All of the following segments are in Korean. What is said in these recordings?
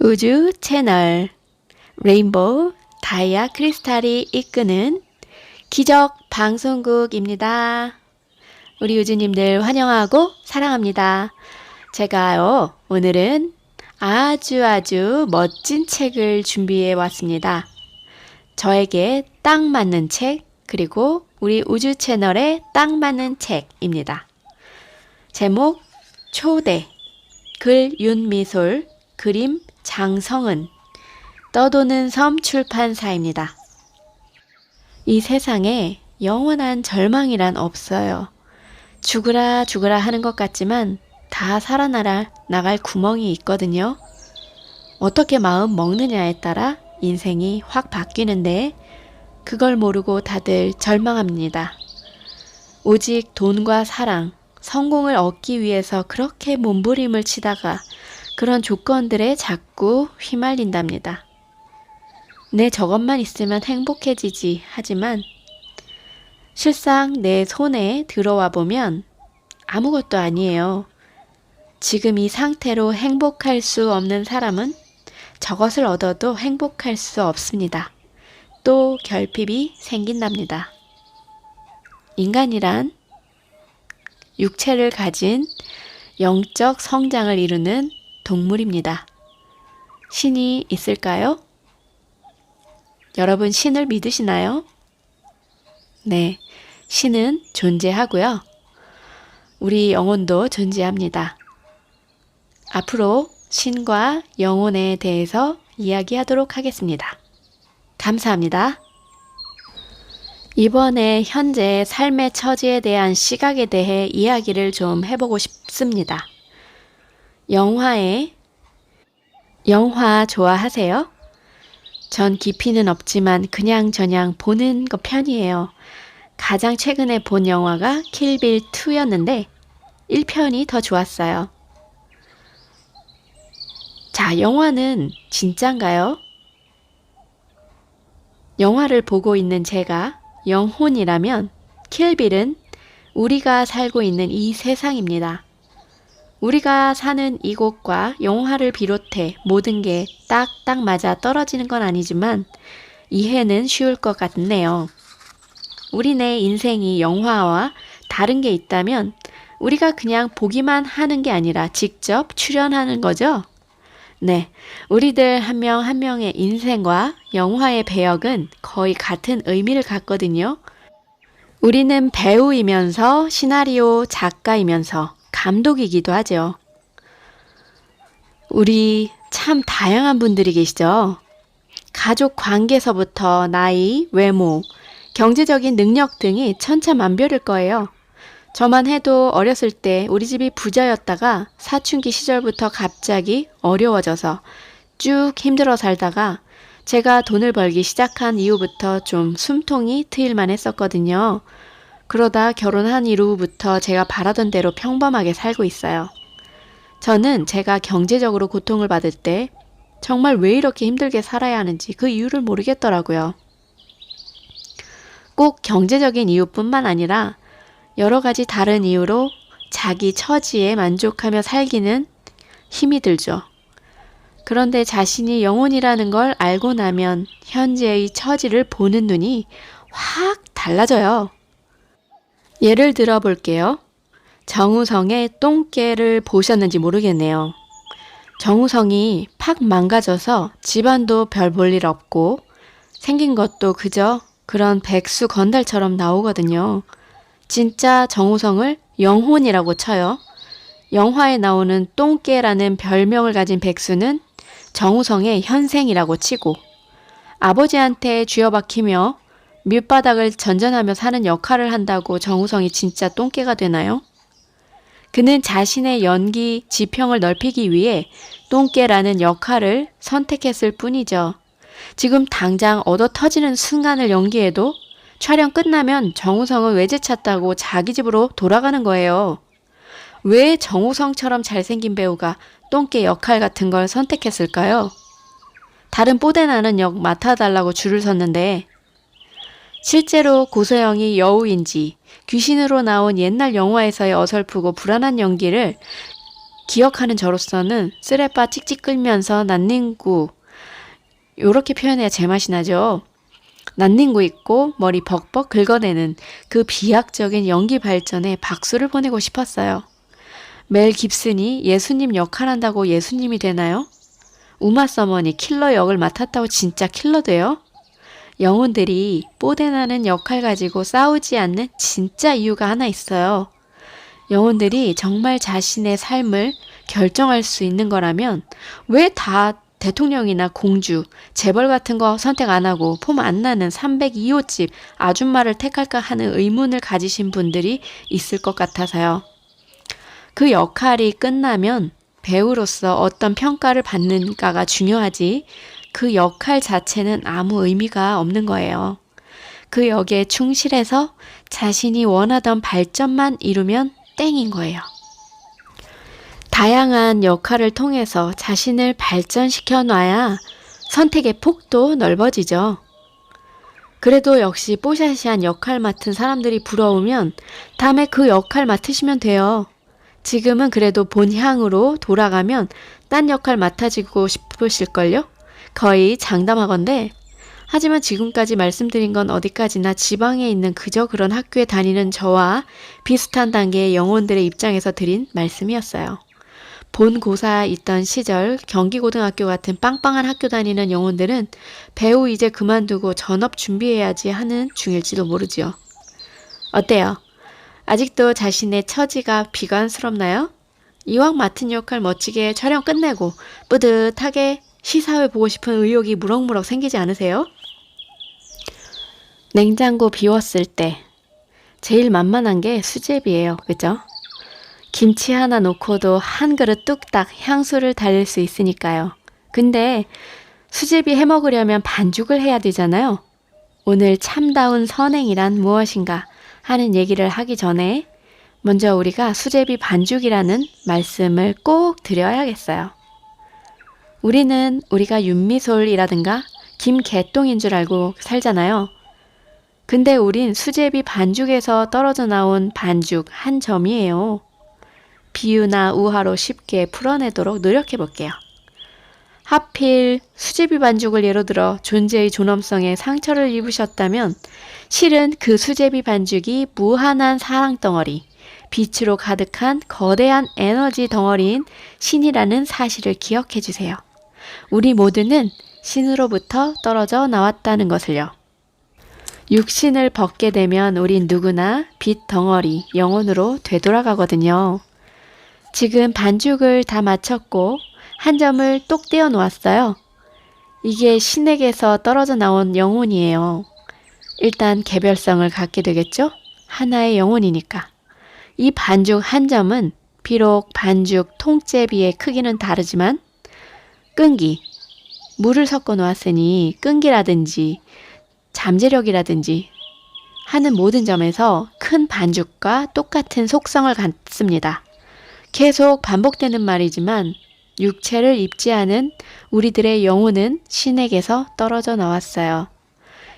우주 채널 레인보우 다이아 크리스탈이 이끄는 기적 방송국입니다. 우리 우주님들 환영하고 사랑합니다. 제가요, 오늘은 아주 멋진 책을 준비해 왔습니다. 저에게 딱 맞는 책, 그리고 우리 우주 채널에 딱 맞는 책입니다. 제목 초대, 글 윤미솔, 그림 장성은, 떠도는 섬 출판사입니다. 이 세상에 영원한 절망이란 없어요. 죽으라 하는 것 같지만 다 살아나갈 구멍이 있거든요. 어떻게 마음 먹느냐에 따라 인생이 확 바뀌는데 그걸 모르고 다들 절망합니다. 오직 돈과 사랑, 성공을 얻기 위해서 그렇게 몸부림을 치다가 그런 조건들에 자꾸 휘말린답니다. 내 저것만 있으면 행복해지지 하지만 실상 내 손에 들어와 보면 아무것도 아니에요. 지금 이 상태로 행복할 수 없는 사람은 저것을 얻어도 행복할 수 없습니다. 또 결핍이 생긴답니다. 인간이란 육체를 가진 영적 성장을 이루는 동물입니다. 신이 있을까요? 여러분 신을 믿으시나요? 네, 신은 존재하고요. 우리 영혼도 존재합니다. 앞으로 신과 영혼에 대해서 이야기하도록 하겠습니다. 감사합니다. 이번에 현재 삶의 처지에 대한 시각에 대해 이야기를 좀 해보고 싶습니다. 영화 좋아하세요? 전 깊이는 없지만 그냥저냥 보는 거 편이에요. 가장 최근에 본 영화가 킬빌 2였는데 1편이 더 좋았어요. 자, 영화는 진짠가요? 영화를 보고 있는 제가 영혼이라면 킬빌은 우리가 살고 있는 이 세상입니다. 우리가 사는 이곳과 영화를 비롯해 모든 게 딱딱 맞아 떨어지는 건 아니지만 이해는 쉬울 것 같네요. 우리네 인생이 영화와 다른 게 있다면 우리가 그냥 보기만 하는 게 아니라 직접 출연하는 거죠? 네, 우리들 한 명 한 명의 인생과 영화의 배역은 거의 같은 의미를 갖거든요. 우리는 배우이면서 시나리오 작가이면서 감독이기도 하죠. 우리 참 다양한 분들이 계시죠. 가족 관계서부터 나이, 외모, 경제적인 능력 등이 천차만별일 거예요. 저만 해도 어렸을 때 우리 집이 부자였다가 사춘기 시절부터 갑자기 어려워져서 쭉 힘들어 살다가 제가 돈을 벌기 시작한 이후부터 좀 숨통이 트일만 했었거든요. 그러다 결혼한 이후부터 제가 바라던 대로 평범하게 살고 있어요. 저는 제가 경제적으로 고통을 받을 때 정말 왜 이렇게 힘들게 살아야 하는지 그 이유를 모르겠더라고요. 꼭 경제적인 이유뿐만 아니라 여러 가지 다른 이유로 자기 처지에 만족하며 살기는 힘이 들죠. 그런데 자신이 영혼이라는 걸 알고 나면 현재의 처지를 보는 눈이 확 달라져요. 예를 들어 볼게요. 정우성의 똥개를 보셨는지 모르겠네요. 정우성이 팍 망가져서 집안도 별 볼 일 없고 생긴 것도 그저 그런 백수 건달처럼 나오거든요. 진짜 정우성을 영혼이라고 쳐요. 영화에 나오는 똥개라는 별명을 가진 백수는 정우성의 현생이라고 치고 아버지한테 쥐어박히며 밑바닥을 전전하며 사는 역할을 한다고 정우성이 진짜 똥개가 되나요? 그는 자신의 연기 지평을 넓히기 위해 똥개라는 역할을 선택했을 뿐이죠. 지금 당장 얻어 터지는 순간을 연기해도 촬영 끝나면 정우성은 외제찼다고 자기 집으로 돌아가는 거예요. 왜 정우성처럼 잘생긴 배우가 똥개 역할 같은 걸 선택했을까요? 다른 뽀대나는 역 맡아달라고 줄을 섰는데 실제로 고소영이 여우인지 귀신으로 나온 옛날 영화에서의 어설프고 불안한 연기를 기억하는 저로서는 쓰레빠 찍찍 끌면서 난닝구 요렇게 표현해야 제맛이 나죠. 난닝구 있고 머리 벅벅 긁어내는 그 비약적인 연기 발전에 박수를 보내고 싶었어요. 멜 깁슨이 예수님 역할한다고 예수님이 되나요? 우마 서머니 킬러 역을 맡았다고 진짜 킬러 돼요? 영혼들이 뽀대나는 역할 가지고 싸우지 않는 진짜 이유가 하나 있어요. 영혼들이 정말 자신의 삶을 결정할 수 있는 거라면 왜 다 대통령이나 공주, 재벌 같은 거 선택 안 하고 폼 안 나는 302호집 아줌마를 택할까 하는 의문을 가지신 분들이 있을 것 같아서요. 그 역할이 끝나면 배우로서 어떤 평가를 받는가가 중요하지 그 역할 자체는 아무 의미가 없는 거예요. 그 역에 충실해서 자신이 원하던 발전만 이루면 땡인 거예요. 다양한 역할을 통해서 자신을 발전시켜 놔야 선택의 폭도 넓어지죠. 그래도 역시 뽀샤시한 역할 맡은 사람들이 부러우면 다음에 그 역할 맡으시면 돼요. 지금은 그래도 본향으로 돌아가면 딴 역할 맡아지고 싶으실걸요? 거의 장담하건대. 하지만 지금까지 말씀드린 건 어디까지나 지방에 있는 그저 그런 학교에 다니는 저와 비슷한 단계의 영혼들의 입장에서 드린 말씀이었어요. 본고사 있던 시절 경기고등학교 같은 빵빵한 학교 다니는 영혼들은 배우 이제 그만두고 전업 준비해야지 하는 중일지도 모르지요. 어때요? 아직도 자신의 처지가 비관스럽나요? 이왕 맡은 역할 멋지게 촬영 끝내고 뿌듯하게 시사회 보고 싶은 의욕이 무럭무럭 생기지 않으세요? 냉장고 비웠을 때 제일 만만한 게 수제비예요. 그죠? 김치 하나 놓고도 한 그릇 뚝딱 향수를 달릴 수 있으니까요. 근데 수제비 해먹으려면 반죽을 해야 되잖아요. 오늘 참다운 선행이란 무엇인가 하는 얘기를 하기 전에 먼저 우리가 수제비 반죽이라는 말씀을 꼭 드려야겠어요. 우리는 우리가 윤미솔이라든가 김개똥인 줄 알고 살잖아요. 근데 우린 수제비 반죽에서 떨어져 나온 반죽 한 점이에요. 비유나 우화로 쉽게 풀어내도록 노력해 볼게요. 하필 수제비 반죽을 예로 들어 존재의 존엄성에 상처를 입으셨다면 실은 그 수제비 반죽이 무한한 사랑덩어리, 빛으로 가득한 거대한 에너지 덩어리인 신이라는 사실을 기억해 주세요. 우리 모두는 신으로부터 떨어져 나왔다는 것을요. 육신을 벗게 되면 우린 누구나 빛 덩어리, 영혼으로 되돌아가거든요. 지금 반죽을 다 마쳤고 한 점을 똑 떼어 놓았어요. 이게 신에게서 떨어져 나온 영혼이에요. 일단 개별성을 갖게 되겠죠? 하나의 영혼이니까. 이 반죽 한 점은 비록 반죽 통째비의 크기는 다르지만 끈기, 물을 섞어 놓았으니 끈기라든지 잠재력이라든지 하는 모든 점에서 큰 반죽과 똑같은 속성을 갖습니다. 계속 반복되는 말이지만 육체를 입지 않은 우리들의 영혼은 신에게서 떨어져 나왔어요.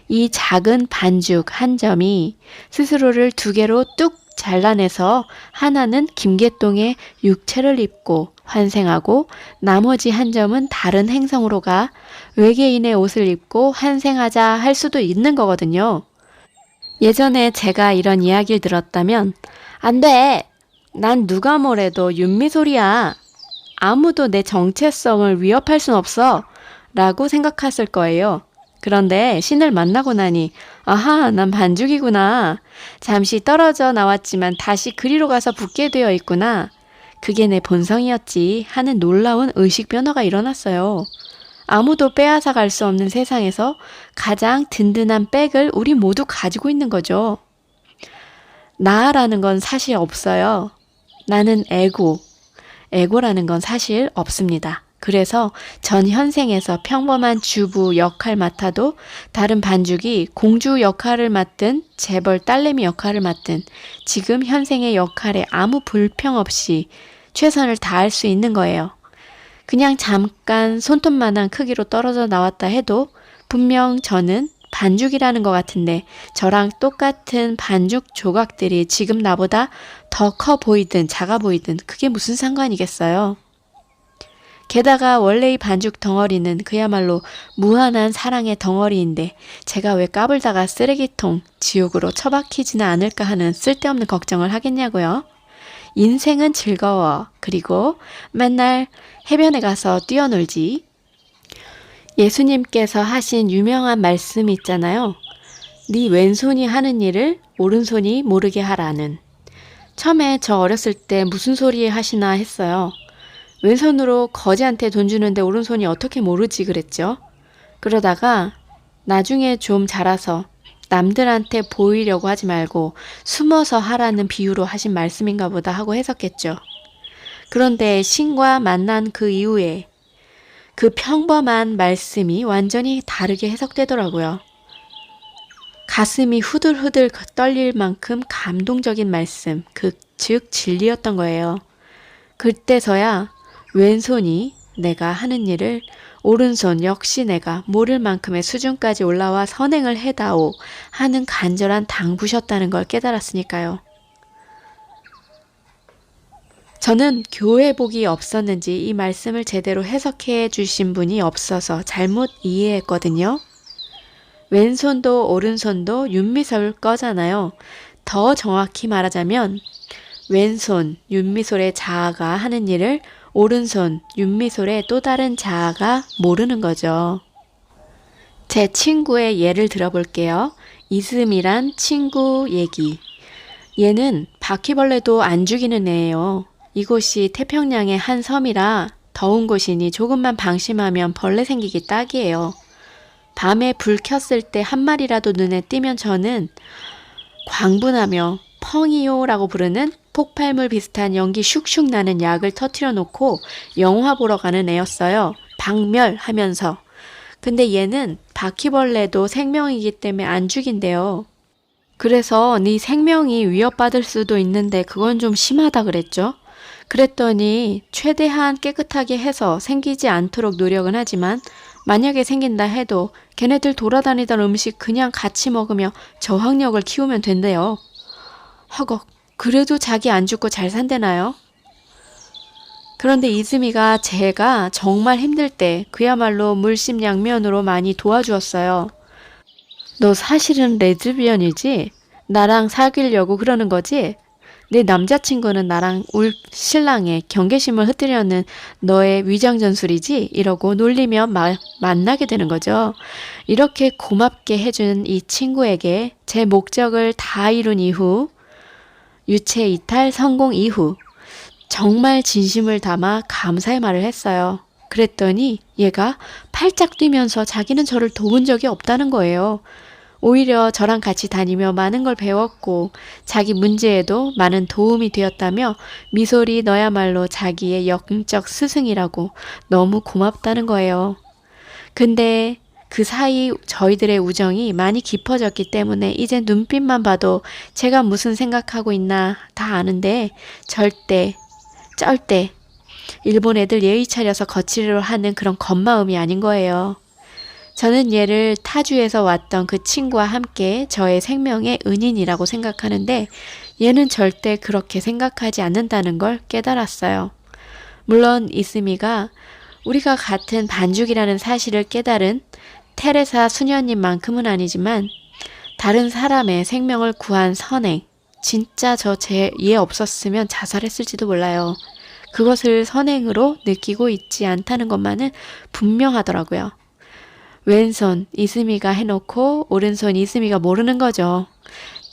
이 작은 반죽 한 점이 스스로를 두 개로 뚝 잘라내서 하나는 김개똥의 육체를 입고 환생하고 나머지 한 점은 다른 행성으로 가 외계인의 옷을 입고 환생하자 할 수도 있는 거거든요. 예전에 제가 이런 이야기를 들었다면 안 돼! 난 누가 뭐래도 윤미솔이야. 아무도 내 정체성을 위협할 순 없어. 라고 생각했을 거예요. 그런데 신을 만나고 나니 아하, 난 반죽이구나. 잠시 떨어져 나왔지만 다시 그리로 가서 붙게 되어 있구나. 그게 내 본성이었지 하는 놀라운 의식 변화가 일어났어요. 아무도 빼앗아 갈 수 없는 세상에서 가장 든든한 백을 우리 모두 가지고 있는 거죠. 나라는 건 사실 없어요. 나는 에고라는 건 사실 없습니다. 그래서 전 현생에서 평범한 주부 역할 맡아도 다른 반죽이 공주 역할을 맡든 재벌 딸내미 역할을 맡든 지금 현생의 역할에 아무 불평 없이 최선을 다할 수 있는 거예요. 그냥 잠깐 손톱만한 크기로 떨어져 나왔다 해도 분명 저는 반죽이라는 것 같은데 저랑 똑같은 반죽 조각들이 지금 나보다 더 커 보이든 작아 보이든 그게 무슨 상관이겠어요. 게다가 원래 이 반죽 덩어리는 그야말로 무한한 사랑의 덩어리인데 제가 왜 까불다가 쓰레기통, 지옥으로 처박히지는 않을까 하는 쓸데없는 걱정을 하겠냐고요. 인생은 즐거워. 그리고 맨날 해변에 가서 뛰어놀지. 예수님께서 하신 유명한 말씀이 있잖아요. 네 왼손이 하는 일을 오른손이 모르게 하라는. 처음에 저 어렸을 때 무슨 소리 하시나 했어요. 왼손으로 거지한테 돈 주는데 오른손이 어떻게 모르지 그랬죠. 그러다가 나중에 좀 자라서 남들한테 보이려고 하지 말고 숨어서 하라는 비유로 하신 말씀인가 보다 하고 해석했죠. 그런데 신과 만난 그 이후에 그 평범한 말씀이 완전히 다르게 해석되더라고요. 가슴이 후들후들 떨릴 만큼 감동적인 말씀, 즉 진리였던 거예요. 그때서야 왼손이 내가 하는 일을 오른손 역시 내가 모를 만큼의 수준까지 올라와 선행을 해다오 하는 간절한 당부셨다는 걸 깨달았으니까요. 저는 교회복이 없었는지 이 말씀을 제대로 해석해 주신 분이 없어서 잘못 이해했거든요. 왼손도 오른손도 윤미솔 거잖아요. 더 정확히 말하자면 왼손 윤미솔의 자아가 하는 일을 오른손 윤미솔의 또 다른 자아가 모르는 거죠. 제 친구의 예를 들어볼게요. 이슴이란 친구 얘기. 얘는 바퀴벌레도 안 죽이는 애예요. 이곳이 태평양의 한 섬이라 더운 곳이니 조금만 방심하면 벌레 생기기 딱이에요. 밤에 불 켰을 때 한 마리라도 눈에 띄면 저는 광분하며 펑이요라고 부르는 폭발물 비슷한 연기 슉슉 나는 약을 터트려 놓고 영화 보러 가는 애였어요. 박멸하면서. 근데 얘는 바퀴벌레도 생명이기 때문에 안 죽인대요. 그래서 네 생명이 위협받을 수도 있는데 그건 좀 심하다 그랬죠. 그랬더니 최대한 깨끗하게 해서 생기지 않도록 노력은 하지만 만약에 생긴다 해도 걔네들 돌아다니던 음식 그냥 같이 먹으며 저항력을 키우면 된대요. 허걱, 그래도 자기 안 죽고 잘 산대나요? 그런데 이즈미가 제가 정말 힘들 때 그야말로 물심양면으로 많이 도와주었어요. 너 사실은 레즈비언이지? 나랑 사귀려고 그러는 거지? 내 남자친구는 나랑 울 신랑의 경계심을 흩뜨려는 너의 위장전술이지? 이러고 놀리며 만나게 되는 거죠. 이렇게 고맙게 해준 이 친구에게 제 목적을 다 이룬 이후 유체 이탈 성공 이후 정말 진심을 담아 감사의 말을 했어요. 그랬더니 얘가 팔짝 뛰면서 자기는 저를 도운 적이 없다는 거예요. 오히려 저랑 같이 다니며 많은 걸 배웠고 자기 문제에도 많은 도움이 되었다며 미솔이 너야말로 자기의 영적 스승이라고 너무 고맙다는 거예요. 근데 그 사이 저희들의 우정이 많이 깊어졌기 때문에 이제 눈빛만 봐도 제가 무슨 생각하고 있나 다 아는데 절대 일본 애들 예의 차려서 거칠어 하는 그런 겉마음이 아닌 거예요. 저는 얘를 타주에서 왔던 그 친구와 함께 저의 생명의 은인이라고 생각하는데 얘는 절대 그렇게 생각하지 않는다는 걸 깨달았어요. 물론 이스미가 우리가 같은 반죽이라는 사실을 깨달은 테레사 수녀님만큼은 아니지만 다른 사람의 생명을 구한 선행, 진짜 저 제 얘 없었으면 자살했을지도 몰라요. 그것을 선행으로 느끼고 있지 않다는 것만은 분명하더라고요. 왼손 이스미가 해놓고 오른손 이스미가 모르는 거죠.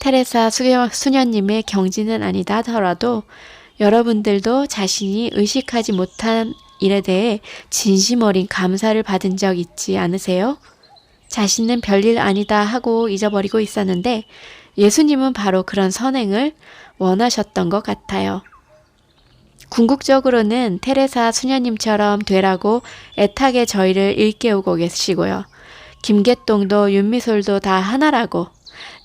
테레사 수녀님의 경지는 아니다 하더라도 여러분들도 자신이 의식하지 못한 일에 대해 진심 어린 감사를 받은 적 있지 않으세요? 자신은 별일 아니다 하고 잊어버리고 있었는데 예수님은 바로 그런 선행을 원하셨던 것 같아요. 궁극적으로는 테레사 수녀님처럼 되라고 애타게 저희를 일깨우고 계시고요. 김개똥도 윤미솔도 다 하나라고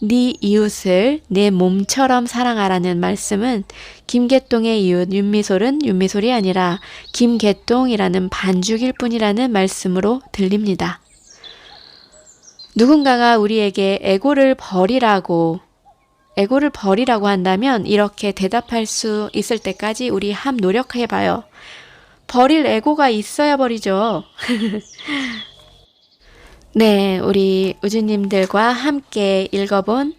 네 이웃을 내 몸처럼 사랑하라는 말씀은 김개똥의 이웃 윤미솔은 윤미솔이 아니라 김개똥이라는 반죽일 뿐이라는 말씀으로 들립니다. 누군가가 우리에게 에고를 버리라고 에고를 버리라고 한다면 이렇게 대답할 수 있을 때까지 우리 함 노력해봐요. 버릴 에고가 있어야 버리죠. 네, 우리 우주님들과 함께 읽어본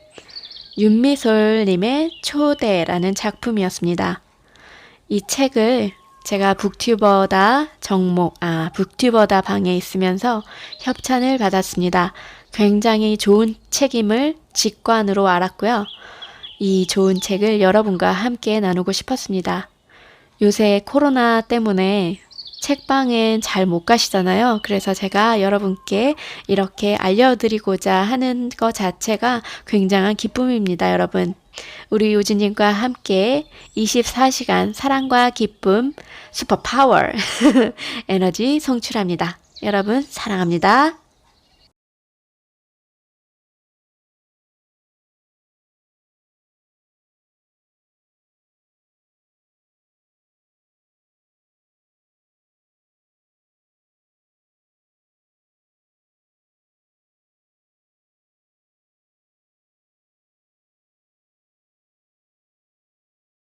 윤미솔님의 초대라는 작품이었습니다. 이 책을 제가 북튜버다 북튜버다 방에 있으면서 협찬을 받았습니다. 굉장히 좋은 책임을 직관으로 알았고요. 이 좋은 책을 여러분과 함께 나누고 싶었습니다. 요새 코로나 때문에 책방엔 잘 못 가시잖아요. 그래서 제가 여러분께 이렇게 알려드리고자 하는 것 자체가 굉장한 기쁨입니다, 여러분. 우리 우주님과 함께 24시간 사랑과 기쁨 슈퍼파워 에너지 송출합니다. 여러분 사랑합니다.